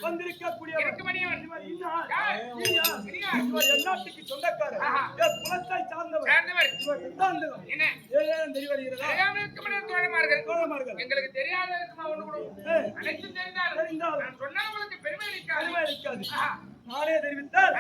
வந்திருக்கக்கூடிய எந்நாட்டுக்கு சொந்தக்காரர் குலத்தை சார்ந்தவர் எங்களுக்கு தெரியாத அனைத்தும் தெரிந்தாலும் சொன்னால் உங்களுக்கு பெருமை இருக்காது. நானே தெரிவித்தால்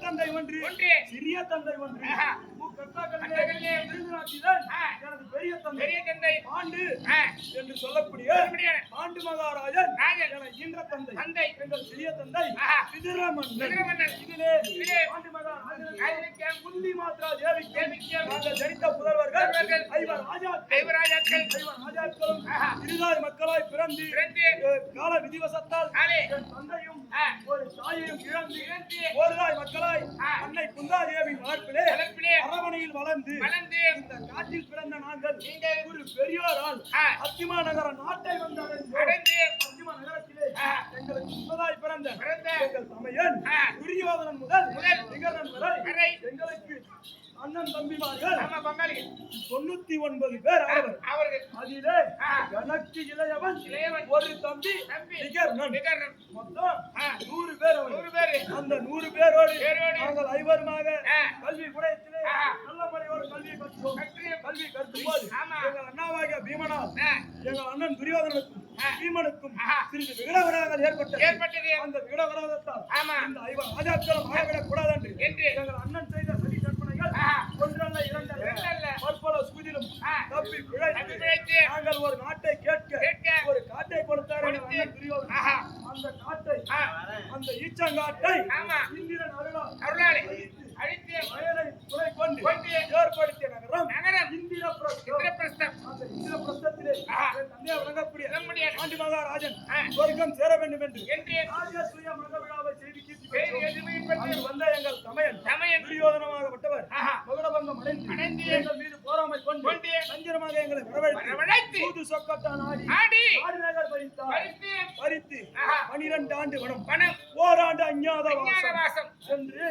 தந்தை ஒன்று சிறிய தந்தை ஒன்று பெரிய தந்தை ஆண்டு என்று சொல்லக்கூடிய ஆண்டு மகாராஜன் ஈன்ற தந்தை எங்கள் சிறிய தந்தை விதுரமன்னன் இதிலே ஆண்டு மகாராஜன் குந்தி மாத்ரா தேவிக்கு ஜனித்த புதல்வர்கள் ஐவர் ராஜாக்களும் இருதாய் மக்களாய் பிறந்து கால விதிவசத்தால் தந்தையும் ஒரு தாயையும் இழந்து ஒருதாய் மக்களாய் அன்னை குந்தாதேவின் வளர்ப்பிலே அரவணையில் வளர்ந்து இந்த காட்டில் பிறந்த நாங்கள் ஒரு பெரியோரால் அத்திமா நகர நாட்டை வந்தடைந்து அத்திமா நகரத்திலே எங்களுக்கு முதலாய் பிறந்த எங்கள் தமையன் துரியோதனன் முதல் நிகரன் வரை எங்களுக்கு அண்ணன் தம்பிமார்கள் 99 பேர் அவர்கள் அதிலே எனக்கு இளையவன் ஒரு தம்பி நிகரன் மொத்தம் 100 பேர் அந்த 100 பேரோடு நாங்கள் ஐவருமாக கல்வி குடையத்திலே நல்ல முறையோடு கல்வி கற்கும் போது எங்கள் அண்ணாவாகிய பீமனால் எங்கள் அண்ணன் துரியோதனனுக்கும் பீமனுக்கும் சிறிது விகடவிரோதங்கள் ஏற்பட்டது அந்த விகடவிரோதத்தால் இந்த ஐவர் ராஜாக்களும் ஆகவிடக் கூடாது என்று எங்கள் அண்ணன் செய்த சதி கற்பனைகள் ஒன்றல்ல இரண்டல்ல பற்பல சூதிலும் தப்பி பிழைத்து நாங்கள் ஒரு நாட்டை கேட்க ஒரு காட்டை கொடுத்தார் அந்த காட்டை அந்த ஈச்சங்காட்டை இந்திரன் அருளால் அழித்து வயலை துணை கொண்டு ஏற்படுத்திய நகரம் இந்திரபிரஸ்தம் அந்த இந்திரபிரஸ்தத்திலே தந்தையா விளங்கக்கூடிய ஆண்டு மகாராஜன் சொர்க்கம் சேர வேண்டும் என்று ராஜசூய மக விழாவை செய்து வந்த எங்கள் தமையன் துரியோதனமாகப்பட்டவர் மகுடபங்கம் அடைந்து எங்கள் மீது போராமை கொண்டு சஞ்சரமாக எங்களை வரவழைத்து தூது சொக்கத்தான் ஆடி நகர் பறித்து 12 ஆண்டு வனம் ஓராண்டு அஞ்ஞாத வாசம் என்று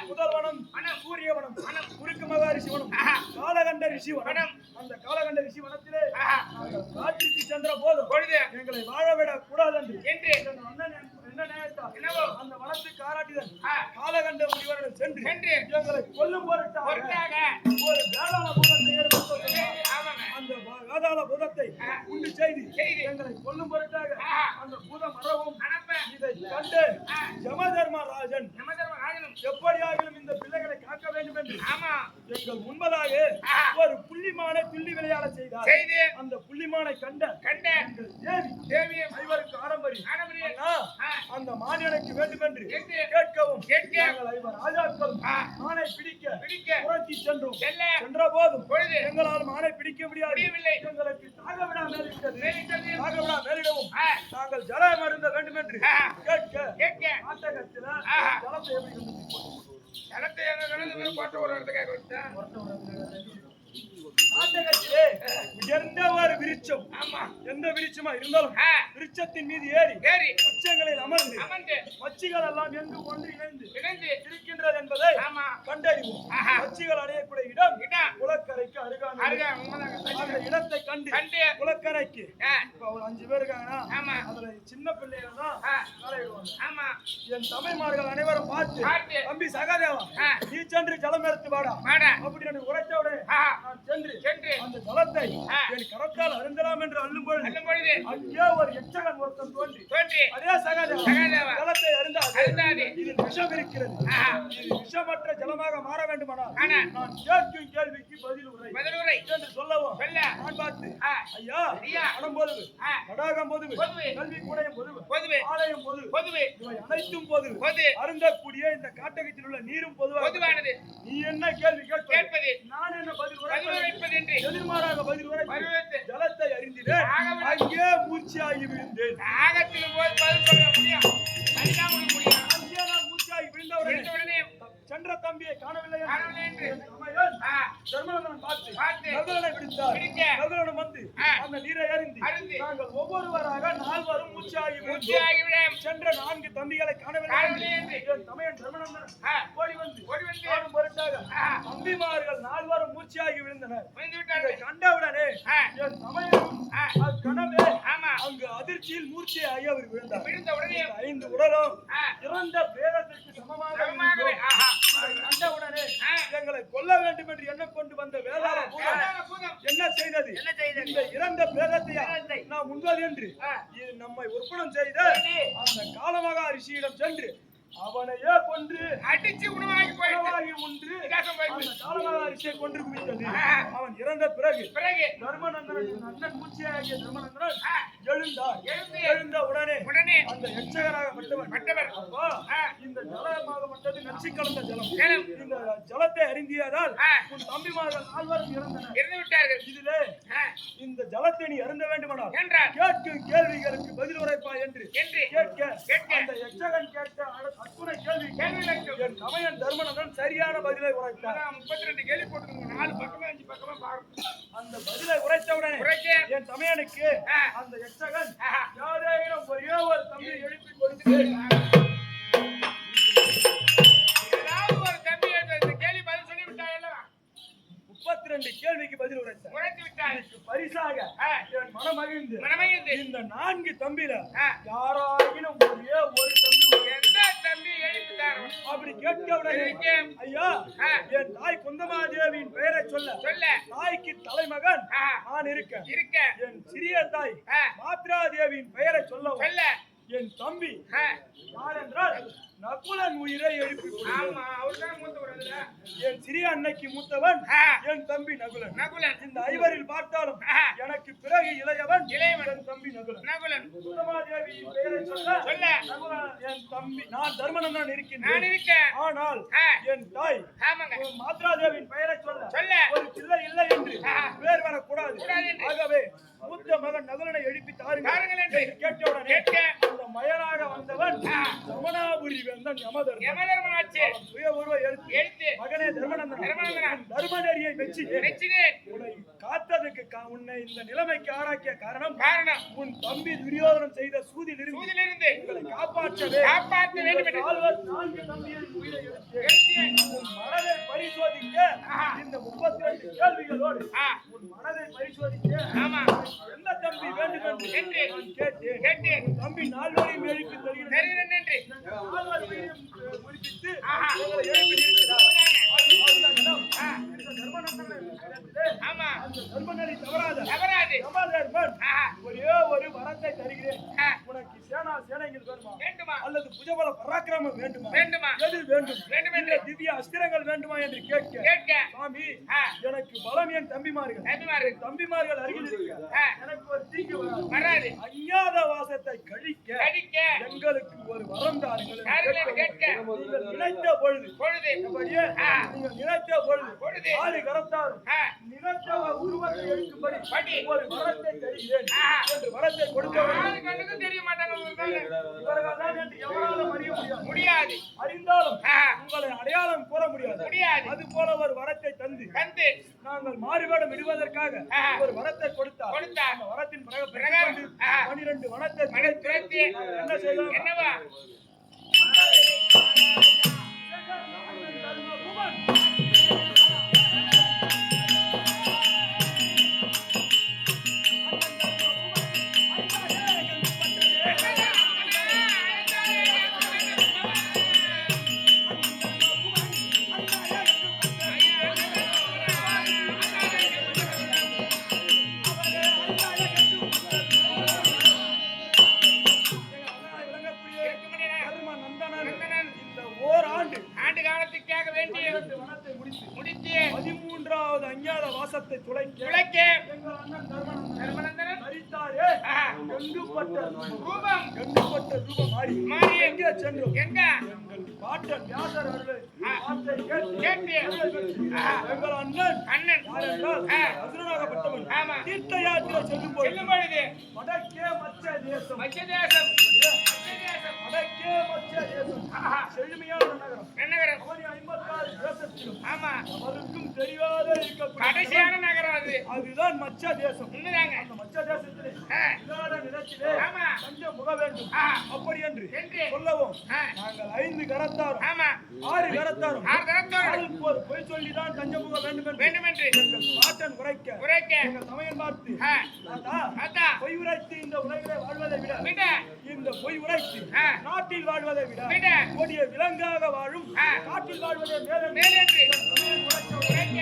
முதல் வனம் சூரிய வனம் குறுக்கு மகா ரிஷி வனம் காலகண்ட ரிஷி வனம் அந்த காலகண்ட ரிஷி வனத்திலே காற்றுக்கு சென்ற போதும் எங்களை வாழவிடக் கூடாது என்று அந்த வனத்துக்கு ஆராட்டிதன் காலகண்ட முனிவரிடம் சென்று எங்களை கொல்லும் பொருட்டாக ஒரு வேதாள பூதத்தை ஏற்படுத்த அந்த வேதாள பூதத்தை உண்டு செய்து எங்களை கொல்லும் பொருட்டாக அந்த பூதம் அறவும் இதை கண்டு யமதர்மராஜன் எப்படியாகிலும் இந்த பிள்ளைகளை காக்க வேண்டும் என்று ஆமா எங்கள் முன்பதாக ஒரு புள்ளிமானை துள்ளி விளையாட செய்தார். செய்து அந்த புள்ளிமானை கண்ட எங்கள் தேவி ஐவருக்கு ஆடம்பரி அந்த மான் எனக்கு வேண்டும் என்று கேட்கவும் எங்கள் ஐவர் ராஜாக்கள் மானை பிடிக்க புரட்சி சென்றோம். சென்ற போதும் எங்களால் மானை பிடிக்க முடியவில்லை. எங்களுக்கு தாகவிடா மேலிடவும் நாங்கள் ஜலம் அருந்த வேண்டும் என்று கேட்க நாட்டகத்தில் ஜலத்தை கோட்டை ஒரு இடத்துக்காக நாட்டகத்திலே உயர்ந்த ஒரு விருட்சம், எந்த விருட்சமா இருந்தாலும் விருட்சத்தின் மீது ஏறி உச்சங்களில் அமர்ந்து மச்சிகள் எல்லாம் எங்கு ஒன்று இணைந்து இருக்கின்றது என்பதை கண்டறிவோம். மச்சிகள் அடையக்கூடிய இடம் குளக்கரைக்கு அருகாமையில். அந்த இடத்தை கண்டு குளக்கரைக்கு இப்ப ஒரு 5 பேர் இருக்காங்கன்னா அதுல சின்ன பிள்ளைகள் தான் விளையாடுவாங்க. என் தமிழ்மார்கள் அனைவரும் பார்த்து தம்பி சகாதேவா நீ சென்று ஜலம் எடுத்து வாடா அப்படி எனக்கு உரைத்த உடனே நான் சென்று அந்த ஜலத்தை என் கரத்தால் அருந்தலாம் என்று அள்ளும் பொழுது அங்கே ஒரு எச்சகன் ஒருத்தன் தோன்றி அதே சகாதேவா ஜலத்தை அருந்தாது இது விஷம் இருக்கிறது, இது விஷமற்ற ஜலமாக மாற வேண்டுமானால் நான் கேட்கும் கேள்விக்கு பதில் உரை என்று சொல்லவும் நான் பார்த்து ஐயா அடம்போது தடாகம் போது கல்வி கூடையும் பொதுவு ஆலயம் பொதுவு இவை அனைத்தும் பொதுவு அருந்தக்கூடிய இந்த காட்டகத்தில் உள்ள நீரும் பொதுவானது. நீ என்ன கேள்வி கேட்பது நான் என்ன பதில் உரைப்பது என்று எதிர்மாறாக பதில் உரைத்து ஜலத்தை அறிந்தினேன். அங்கே மூர்ச்சியாகி விழுந்தேன். அங்கே நான் மூர்ச்சியாகி விழுந்தவுடனே சென்ற தம்பியை காணவில்லை என்று தர்மனந்தன் பார்த்து நகுலனை பிடித்தார். நகுலனும் வந்து அந்த நீரை அறிந்து நாங்கள் ஒவ்வொருவராக 4 வரும் மூர்ச்சியாகி விழுந்தோம். சென்ற 4 தம்பிகளை காணவில்லை என்று என் தமையன் தர்மனந்தன் ஓடி வந்து காணும் பொருட்டாக தம்பிமார்கள் 4 வரும் மூர்ச்சியாகி விழுந்தனர். கண்டவுடனே என் தமையனும் கனவே அங்கு அதிர்ச்சியில் மூர்ச்சியாகி அவர் விழுந்தார். 5 உடலும் இறந்த பேரத்திற்கு சமமாக கண்டவுடனே எங்களை கொல்ல வேண்டும் என்று எண்ணம் கொண்டு வந்த வேதாள பூதம் என்ன செய்தது? இந்த இறந்த பேரத்தை நாம் உண்பது என்று நம்மை ஒப்பனம் செய்த அந்த காலமகா ரிஷியிடம் சென்று அவனையே கொன்று அடிச்சு உணவாகி உண்டு அந்த காலமகா ரிஷியை கொன்று குவித்தது. அவன் இறந்த பிறகு தர்மநந்தனின் அண்ணன் மூச்சியாகிய தர்மநந்தனன் எழுந்த உடனே அந்த எச்சகராக மற்றவர் அப்பா இந்த ஜலமாகப்பட்டது நச்சு கலந்த ஜலம். இந்த ஜலத்தை அறிந்தியதால் உன் தம்பிமார்கள் 4 இறந்து விட்டார்கள். இதிலே இந்த ஜலத்தை நீ அருந்த வேண்டுமானால் கேட்கும் கேள்விகளுக்கு பதில் உரைப்பா என்று கேட்க அந்த எச்சகன் கேட்ட அத்துணை கேள்வி என் தமையன் தர்மநந்தன் சரியான பதிலை உரைத்தார். 32 கேள்வி போட்டுருங்க, 4 பக்கமா 5 பக்கமா பாருங்க. அந்த பதிலை உரைத்தவுடனே என் தமையனுக்கு அந்த எச்சகன் யாரேனும் ஒரே ஒரு தம்பியை எழுப்பி கொடுத்து ஏதாவது ஒரு தம்பி இந்த கேள்வி பதில் சொல்லி விட்டாயல்ல 32 கேள்விக்கு பதில் உரைத்து விட்டார். பரிசாக என் மனமகிழ்ந்து இந்த 4 தம்பியில யாராயினும் ஒரே ஒரு தம்பி எந்த தம்பி எழுப்பிட்டாரோ அப்படி கேட்கவுடனே ஐயா என் தாய் குந்தமாதேவியின் பெயரை சொல்ல தாய்க்கு தலைமகன் நான் இருக்க என் சிறிய தாய் மாத்ராதேவியின் பெயரை சொல்ல என் தம்பி யார் என்றால் நகுலன் உயிரை எழுப்பி என் சிறிய அன்னைக்கு மூத்தவன் என் தம்பி நகுலன். இந்த 5 பார்த்தாலும் எனக்கு பிறகு இளையவன் என் தம்பி நகுலன். குந்தமாதேவியின் பெயரை சொல்ல என் தம்பி நான் தர்மநந்தன் இருக்கின்றேன். ஆனால் என் தாய் மாத்ராதேவியின் பெயரை சொல்ல ஒரு பிள்ளை இல்லை என்று பேர் வரக்கூடாது. ஆகவே மூத்த மகன் நகுலனை எழுப்பி தாருங்கள் என்று கேட்டவுடனே அந்த மயனாக வந்தவன் ரமணாபுரி வேந்தன் யமதர்மனாச்சு சுய உருவ எழுத்து மகனே தர்மநந்தன் தர்மநெறியை மெச்சினேன். உன்னை காத்ததுக்கு உன்னை இந்த நிலைமைக்கு ஆளாக்கிய காரணம் உன் தம்பி துரியோதனன் செய்த சூதிலிருந்து உங்களை காப்பாற்ற வேண்டும். 4 தம்பியின் உயிரை உன் மனதை பரிசோதிக்க இந்த 32 கேள்விகளோடு உன் மனதை பரிசோதிக்க எந்த தம்பி வேண்டும் என்று நான் கேட்டேன். தம்பி 4 எழுப்பி தருகிறேன் என்று 4 குறிப்பிட்டு எழுப்பி இருக்கிறார். தர்மநெறி தவறாது. ஒரே ஒரு வரத்தை தருகிறேன். உனக்கு சேனைகள் வேண்டுமா? அல்லது புஜபல பராக்கிரமம் வேண்டுமா வேண்டுமா எது வேண்டும் வேண்டுமென்று இல்லை திவ்ய அஸ்திரங்கள் வேண்டுமா என்று கேட்க கேட்க சுவாமி ஆ. எனக்கு பலம் என் தம்பிமார்கள் தம்பிமார்கள் தம்பிமார்கள் அருகில் இருக்க ஆ. எனக்கு ஒரு தீங்கு வராது. வராது அஞ்ஞாத வாசத்தை கழிக்க கடிக்க எங்களுக்கு ஒரு வரம் தாருங்கள் என்று யாருங்களை கேட்க கேட்க நீங்கள் நினைத்த பொழுது பொழுது அப்படியே ஆ. நீங்கள் நினைத்த பொழுது பொழுது ஆறு கரத்தாரும் ஆ. நினைத்த உருவத்தை எடுக்கும்படி படி. ஒரு வரத்தை தருகிறேன் ஆ. என்று வரத்தை கொடுத்தவர்கள் யாரு கண்ணுக்கும் தெரிய மாட்டாங்க இவர்கள் தான் என்று எவராலும் அறிய முடியாது முடியாது அறிந்தாலும் ஆ. உங்களை அடையாளம் கூற முடியாது முடியாது அது போல ஒரு வரத்தை தந்து கந்து நாங்கள் மாறுவேடம் விடுவதற்காக ஆ. ஒரு வரத்தை கொடுத்தார் கொடுத்தார். அந்த வரத்தின் பிறகு பிரகாரம். ஆ. 12 வனத்தை மனை துரத்தி என்ன செய்தோம் என்னவா நந்தனன் இந்த ஓராண்டு ஆண்டு காலத்துக்காக வேண்டிய 12 வனத்தை முடித்து முடித்து 13வது அஞ்ஞாத வாசத்தை துளைக்க துளைக்க எங்கள் அண்ணன் தர்மனந்தன் தர்மநந்தனன் மரித்தாரே ஆ. கண்டுபட்ட ரூபம் ரூபம் மாறி மாறி எங்கே சென்றோம் எங்க எங்கள் பாட்டன் வியாசர் அவர்கள் ஆ. வார்த்தை கேட்டு கேட்டு ஆ. எங்கள் அண்ணன் அண்ணன் யாரென்றால் ஆ. அசுரனாகப்பட்டவன் ஆமா. தீர்த்த யாத்திரை செல்லும் பொழுது செல்லும் பொழுது வடக்கே மச்ச தேசம் மத்திய தேசம் வடக்கே மச்ச தேசம் ஆஹா. செழுமையான நகரம் நன்னகரம் அவனி 56 தேசத்திலும் ஆமா அவருக்கும் தெரியாத இருக்கக்கூடிய கடைசியான நகரம் அது அதுதான் மச்ச தேசம் உண்மைதாங்க அந்த மச்ச தேசத்திலே ஆ. இல்லாத நிலத்திலே ஆமா. தஞ்சம் புக வேண்டும் ஆ. அப்படி என்று என்று சொல்லவும் ஆ. நாங்கள் 5 கரத்தாரும் ஆமா 6 கரத்தாரும் ஆறு தரத்தோடு ஆளுக்கு ஒரு பொய் சொல்லிதான் தஞ்சம் புக வேண்டும் என்று வேண்டுமென்று எங்கள் பாட்டன் உரைக்க உரைக்க எங்கள் சமயம் பார்த்து ஆ. தாத்தா, அத்தா பொய் உரைத்து இந்த உலகிலே வாழ்வதை விட விட இந்த பொய் உரைத்து ஆ. நாட்டில் வாழ்வதை விட விட கொடிய விலங்காக வாழும் ஆ. காட்டில் வாழ்வதே மேலே மேலென்று உரைக்க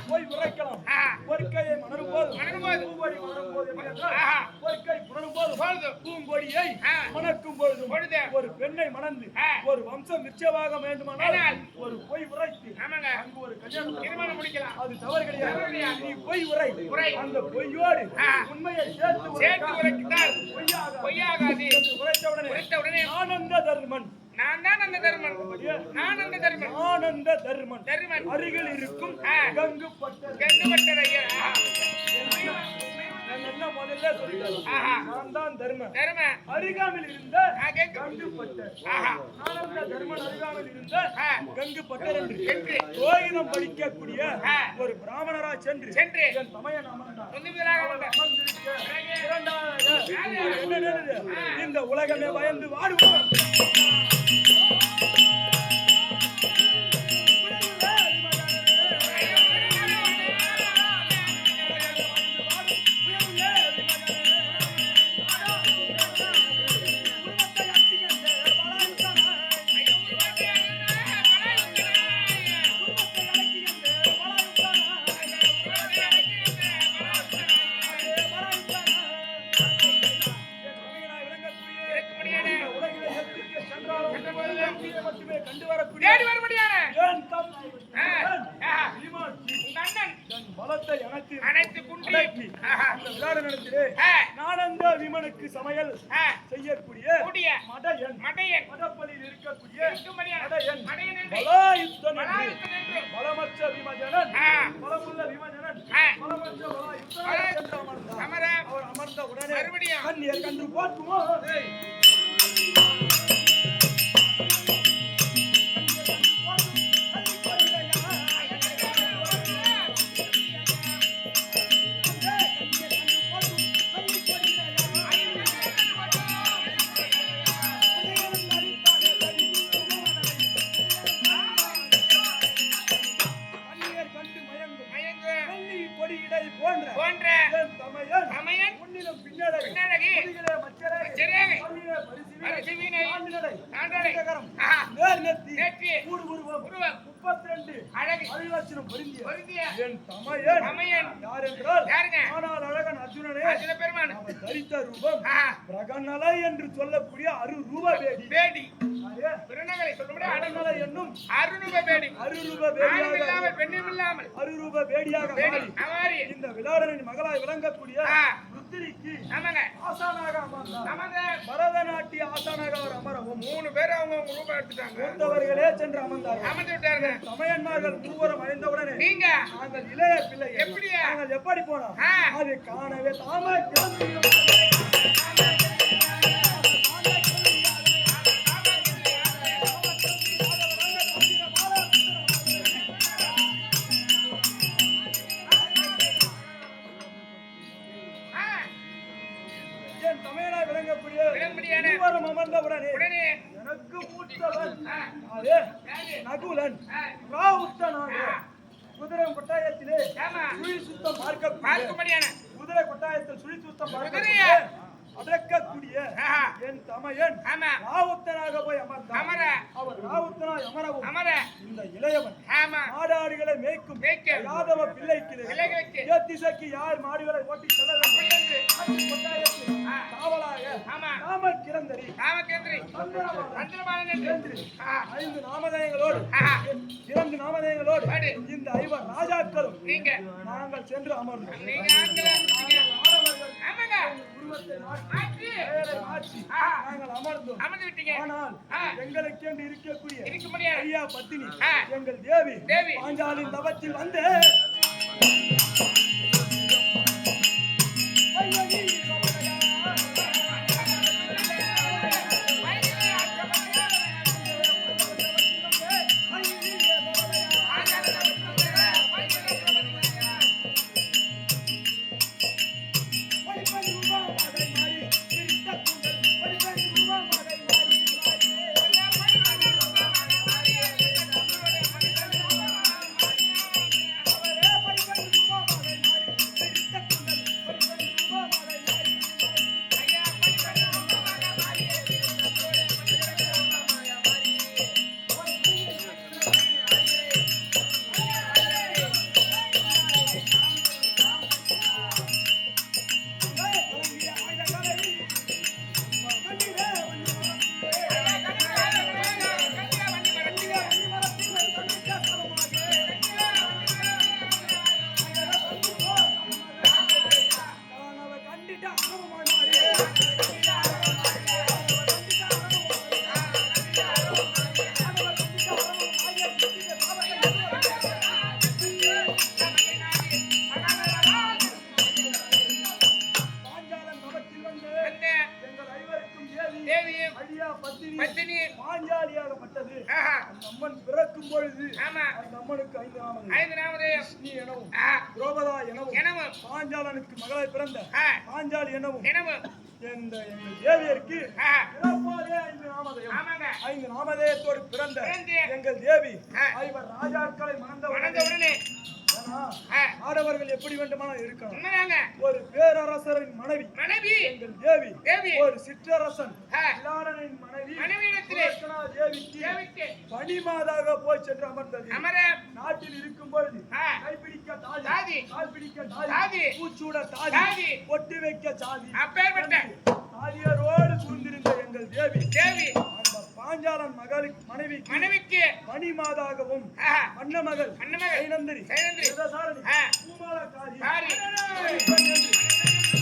போய் உரைக்கலாம் ஆ. பொற்கையை மணரும் போது மணரும் போது. பூங்கொடி மணரும் போது எப்படி என்றால், ஆஹா. பொற்கை புணரும் போது பொழுது. பூங்கொடியை ஆ. மணக்கும் பொழுது பொழுது. ஒரு பெண்ணை மணந்து ஆ. ஒரு வம்சம் நிச்சயமாக வேண்டுமானால் ஆனால் ஒரு பொய் உரைத்து ஆமாங்க அங்கு ஒரு கல்யாணம் திருமணம் முடிக்கலாம் அது தவறு தவறு கிடையாது கிடையாது. நீ பொய் உரை உரை. அந்த பொய்யோடு ஆ. உண்மையை சேர்த்து சேர்த்து உரைத்தால் பொய்யாக பொய்யாகாது உரைத்தவுடனே உரைத்த உடனே ஆனந்த தர்மன் நான் தான் அந்த தர்மன் நான் அந்த தர்மன் ஆனந்த தர்மன் தர்மன் அருகில் இருக்கும் ஆ. கங்கு பட்டர் கண்டுபட்டர் ஐயர் ஆஹா. நான் என்ன முதல்ல சொல்லிட்டேன் ஆஹா. நான் தான் தர்மன் தர்ம அருகாமையில் இருந்த நான் கேட்க கங்கு பட்டர் ஆஹா. ஆனந்த தர்மன் அருகாமையில் இருந்த ஆ. கங்கு பட்டர் என்று என்று. கோயிலம் படிக்கக்கூடிய ஆ. ஒரு பிராமணரா சென்று சென்று. என் சமயன் அமர்ந்தார் முன்னுவீராக அவர் வந்த அமர்ந்திருக்க இரண்டாவதாக என்ன நேருது? இந்த உலகமே பயந்து வாடுவோம் தேடி வர முடியாது பலத்தை அனைத்து அனைத்து குன்றி அடக்கி அந்த விளையாட நடத்திலே நானந்த விமனுக்கு சமையல் செய்யக்கூடிய கூடிய மடையன் மடையன் மடப்பள்ளியில் இருக்கக்கூடிய இருக்கும்படியான மடையன் மடையன் என்று பலாயுத்தன் என்று பலாயுத்தன் என்று பலமற்ற விமஜனன் ஆ. பலமுள்ள விமஜனன் ஆ. பலமற்ற பலாயுத்தன் பலாயுத்தன் என்று அமர்ந்தார். அமர அவர் அமர்ந்த உடனே மறுபடியும் கண்ணீர் கண்டு போற்றுமோ மயங்கு கொடியிடை போன்ற போன்ற என் தமையன் அமையன் முன்னிலும் பின்னடை பின்னழகி முதுகிலே மச்சரே மச்சரேகை பல்லிலே பரிசிலே பரிசிவினை ஆண்டினடை ஆண்டடை கரம் ஆஹா. நேர் நெத்தி நெற்றி கூடு உருவம் உருவம் 32 அழகு அறிவச்சனம் பொருந்திய பொருந்திய என் தமையன் தமையன் யார் என்றால் யாருங்க? ஆனால் அழகன் அர்ஜுனனே. அர்ஜுன பெருமான் அவன் தரித்த ரூபம் ஆ. பிரகநலை என்று சொல்லக்கூடிய அருரூப வேடி. வேடி யாரு? பிறனகளை சொல்லும்படி பிரகநலை என்னும் அருணுப வேடி அருரூப ஆணும் வேடியாக இல்லாமல் பெண்ணும் இல்லாமல் அருரூப வேடியாக வேடி மாறி அவாரி இந்த விளாடனின் மகளாய் விளங்கக்கூடிய ஆ. ருத்திரிக்கு ஆமாங்க ஆசானாக அமர்ந்தார். ஆமாங்க பரதநாட்டிய ஆசானாக அவர் அமரவும் 3 பேர் அவங்க ரூபம் எடுத்துட்டாங்க மூத்தவர்களே சென்று அமர்ந்தார்கள். அமர்ந்து விட்டாருங்க தமையன்மார்கள் மூவரும் அடைந்தவுடனே நீங்க நாங்கள் இளைய பிள்ளைகள் எப்படியா? நாங்கள் எப்படி போனோம்? ஆ. அது காணவே தாமரை கிளம்பியும் ஆ, என் தமையனாய் விளங்கக்கூடிய விளங்கும்படியான மூவரும் அமர்ந்தவுடனே உடனே எனக்கு மூத்தவன் ஆ. யாரு? யாரு? நகுலன் ஆ. ராவுத்தனாக குதிரை கொட்டாயத்திலே ஆமா. சுழி சுத்தம் பார்க்க பார்க்கும்படியான குதிரை கொட்டாயத்தில் சுழி சுத்தம் குதிரைய? பார்க்க அடக்கக்கூடிய ஆஹா. என் தமையன் ஆமா ராவுத்தனாக போய் அமர்ந்தார். அமர அவர் ராவுத்தனாய் அமரவும் அமர இந்த இளையவன் ஆமா மாடாடுகளை மேய்க்கும் மேய்க்கும். யாதவ பிள்ளைக்கு பிள்ளைகளுக்கு. திசைக்கு யார் மாடுகளை ஓட்டி செல்ல வேண்டும் என்று. ஆட்சி கொட்டாயத்தில் ஆ. காவலாக ஆமா நாம கிரந்தரி ராமகேந்திரி சந்திரபாலன் சந்திரபாலன் என்று கேந்திரி ஆ. 5 நாமதேயங்களோடு ஆஹா. 2 நாமதேயங்களோடு பாடு. இந்த 5 ராஜாக்களும் நீங்க நாங்கள் சென்று அமர்ந்தோம். நீங்க ஆட்களை அனுப்பிச்சீங்க. ஆடவர்கள் ஆமாங்க உருவத்தை மாற்றி ஆட்சி பெயரை மாற்றி ஆ. நாங்கள் அமர்ந்தோம். அமர்ந்து விட்டீங்க ஆனால் ஆ. எங்களுக்கென்று இருக்கக்கூடிய இருக்கும்படியான ஐயா பத்தினி ஆ. எங்கள் தேவி தேவி. பாஞ்சாலின் தவத்தில் வந்து தேவியும் ஐயா பத்தினி பத்தினி பாஞ்சாலியாகப்பட்டது. ஆஹா. அந்த அம்மன் பிறக்கும் பொழுது ஆமா அந்த அம்மனுக்கு 5 நாமங்கள் 5 நாமதேயம் கிருஷ்ணி எனவும் ஆ. திரௌபதா எனவும் எனவும் பாஞ்சாலனுக்கு மகளாய் பிறந்த ஆ. பாஞ்சாலி எனவும் எனவும் எங்கள் தேவியருக்கு ஆ. பிறப்பாலே 5 நாமதேயம். ஆமாங்க 5 நாமதேயத்தோடு பிறந்த பிறந்து எங்கள் தேவி ஆ. 5 ராஜாக்களை வணங்க மணந்த உடனே ஏன்னா, ஆ. ஆடவர்கள் எப்படி வேண்டுமானால் இருக்கலாம். உண்மைதாங்க ஒரு பேரரசரின் மனைவி மனைவி எங்கள் தேவி தேவி ஒரு சிற்றரசன் ஆ. இலாடனின் மனைவி மனைவியிடத்திலே சுலோச்சனா தேவிக்கு தேவிக்கு பணிமாதாக போய் சென்று அமர்ந்தது. அமர நாட்டில் இருக்கும் பொழுது ஆ. கைப்பிடிக்க தாதி தாதி. கால் பிடிக்க தாதி. தாதி பூச்சூட தாதி தாதி. பொட்டு வைக்க சாதி அப்பேற்பட்ட தாதியரோடு சூழ்ந்திருந்த எங்கள் தேவி தேவி அந்த பாஞ்சாலன் மனைவி மனைவிக்கு பணிமாதாகவும் ஆஹா. அன்னமகள் அன்னமகள். கைநந்திரி கைநந்திரி. சுதசாரணி ஆ. பூமாலக்காரி காரி.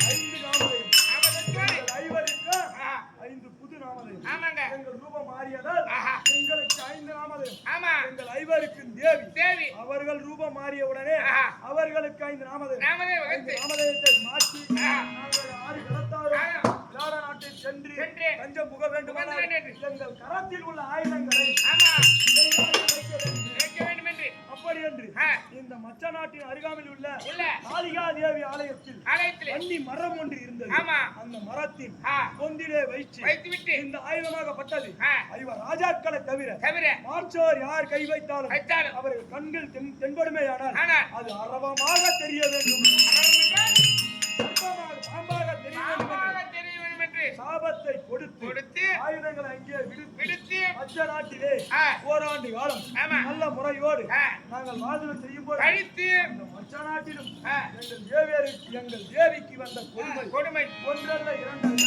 5 நாமதேயம். ஆமா சத்துவாரி. எங்கள் ஐவருக்கு ஆ. 5 புது நாமதேயம். ஆமாங்க எங்கள் ரூபம் மாறியதால் ஆஹா. எங்களுக்கு 5 நாமதேயம். ஆமா எங்கள் ஐவருக்கு தேவி தேவி அவர்கள் ரூபம் மாறிய உடனே ஆஹா. அவர்களுக்கு 5 நாமதேயம். நாமதேயம் 5 வகுத்து நாமதேயத்தை மாற்றி ஆஹா. நாங்கள் 6 கடத்தாரும் ஆஹா. விளாட நாட்டில் சென்று சென்று தஞ்சம் புக வேண்டுமானால் புக வேண்டும். எங்கள் கரத்தில் உள்ள ஆயுதங்களை ஆமா இறைவனுக்கு வைக்க வேண்டும். வைக்க வேண்டும் என்று அப்படி என்று ஆ. இந்த மச்ச நாட்டின் அருகாமையில் உள்ள உள்ள காளிகா தேவி ஆலயத்தில் ஆலயத்திலே வன்னி மரம் ஒன்று இருந்தது. ஆமா. அந்த மரத்தின் ஆ. பொந்திலே வைத்து வைத்துவிட்டு இந்த ஆயுதமாகப்பட்டது ஆ. 5 ராஜாக்களை தவிர தவிர மாற்றோர் யார் கை வைத்தாலும் வைத்தாலும் அவர்கள் கண்கள் தென்படுமேயானால் ஆனால் அது அரவமாக தெரிய வேண்டும். அவர்கள் என்றால் சர்ப்பமாக பாம்பாக தெரிய வேண்டும் என்று பாம்பாக தெரிய வேண்டும் என்று சாபத்தை கொடுத்து கொடுத்து ஆயுதங்களை அங்கே விடுத்து மச்ச நாட்டிலே ஆ. ஓராண்டு காலம் ஆமா. நல்ல முறையோடு ஆ. நாங்கள் வாழ்வு செய்யும் போது கழித்து அந்த மச்ச நாட்டிலும் ஆ. எங்கள் தேவிக்கு வந்த கொடுமை கொடுமை ஒன்றல்ல இரண்டல்ல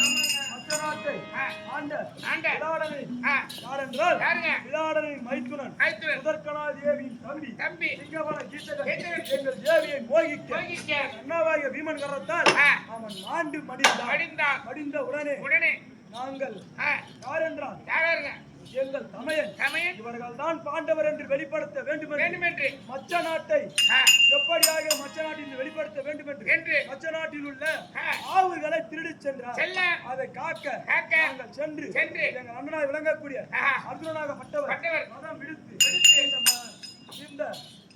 மச்ச நாட்டை ஆ. ஆண்ட ஆண்ட விளாடனை ஆ. யாரென்றால் யாருங்க? விளாடனின் மைத்துனன் கைத்துடன் முதற்கனா தேவியின் தம்பி தம்பி சிங்கவன கீச்சகன் கீச்சகன். எங்கள் தேவியை மோகிக்க போகிக்க அண்ணாவாகிய வீமன் கரத்தால் ஆ. அவன் மாண்டு மடிந்தான் மடிந்தான் மடிந்த உடனே உடனே நாங்கள் ஆ. யாரென்றால் யாராருங்க? எங்கள் தமையன் சமயன் இவர்கள் தான் பாண்டவர் என்று வெளிப்படுத்த வேண்டும் என்று வேண்டுமென்று மச்ச நாட்டை ஆ. எப்படியாக மச்ச நாட்டில் வெளிப்படுத்த வேண்டும் என்று என்று மச்ச நாட்டில் உள்ள ஆ. ஆவுகளை திருடிச் சென்றார் செல்ல அதை காக்க காக்க நாங்கள் சென்று சென்று எங்கள் அண்ணனாய் விளங்கக்கூடிய ஆ. அர்ஜுனனாகப்பட்டவர் பட்டவர் மதம் விடுத்து விடுத்து இந்த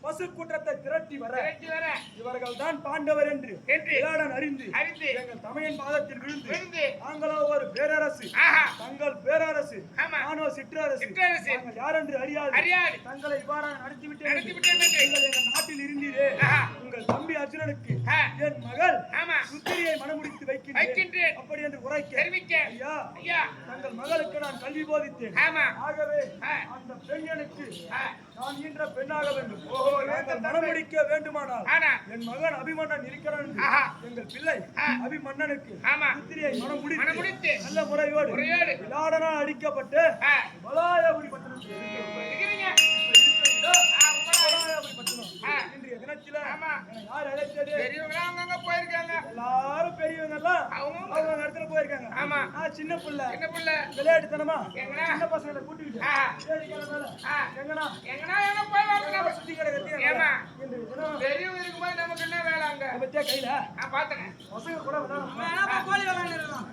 பசு கூட்டத்தை திரட்டி வர விரட்டி வர இவர்கள் தான் பாண்டவர் என்று என்று விராடன் அறிந்து அறிந்து எங்கள் தமையன் பாதத்தில் விழுந்து விழுந்து நாங்களோ ஒரு பேரரசு ஆஹா. தங்கள் பேரரசு ஆமா. நானோ சிற்றரசு சிற்றரசு. நாங்கள் யார் என்று அறியாது அறியாது. தங்களை இவ்வாறாக நடத்திவிட்டேன் நடத்திவிட்டேன் என்று. நீங்கள் எங்கள் நாட்டில் இருந்தீரே ஆஹா. உங்கள் தம்பி அர்ஜுனனுக்கு ஆ. என் மகள் ஆமா. சுத்திரியை மனமுடித்து வைக்கின்றேன் வைக்கின்றேன். அப்படி என்று உரைக்க தெரிவிக்க ஐயா ஐயா தங்கள் மகளுக்கு நான் கல்வி போதித்தேன் ஆமா. ஆகவே ஆ. அந்த பெண்ணுக்கு ஆ. நான் ஈன்ற பெண்ணாக வேண்டும் ஓஹோ, நாங்கள் மனமுடிக்க வேண்டுமானால் ஆனா என் மகன் அபிமன்னன் இருக்கிறான் என்று ஆஹா. எங்கள் பிள்ளை ஆ. அபிமன்னனுக்கு ஆமா. புத்திரியை மனமுடித்து மனமுடித்து நல்ல முறையோடு முறையோடு விளாடனால் அடிக்கப்பட்டு ஆ. பலாயபுரி பட்டணத்தில் இருக்கிறீங்க இருக்கிறதோ, ஆ, உங்களா? பலாயபுரி பட்டணம் ஆ. இன்றைய தினத்தில ஆமா. என்னை யார் அழைத்தது பெரியவங்களா அங்கங்க போயிருக்காங்க எல்லாரும் பெரியவங்க எல்லாம் அவங்க அவங்க இடத்துல போயிருக்காங்க ஆமா. நான் சின்ன பிள்ளை என்ன புள்ள விளையாட்டுத்தனமா எங்கடா? சின்ன பசங்களை கூட்டிக்கிட்டு ஆ. ஏரிக்கரை மேல ஆ. எங்கனா எங்கனா எங்க போய் வரணும் சுத்தி கிடக்கத்தி ஏமா? இன்றைய தினம் பெரியவங்க இருக்கும்போது நமக்கு என்ன வேலை அங்க இதை பத்தியா கையில நான் பாத்தேன் பசங்க கூட விளையாடணும். கோழி விளையாண்டுருக்கோம்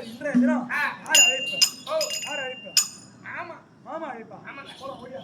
இன்றைய தினம் ஆ. யார் அழைப்பேன் ஓ யார் அழைப்பேன் ஆமா மாமா அழைப்பான் ஆமாங்க போலாம் ஓடியா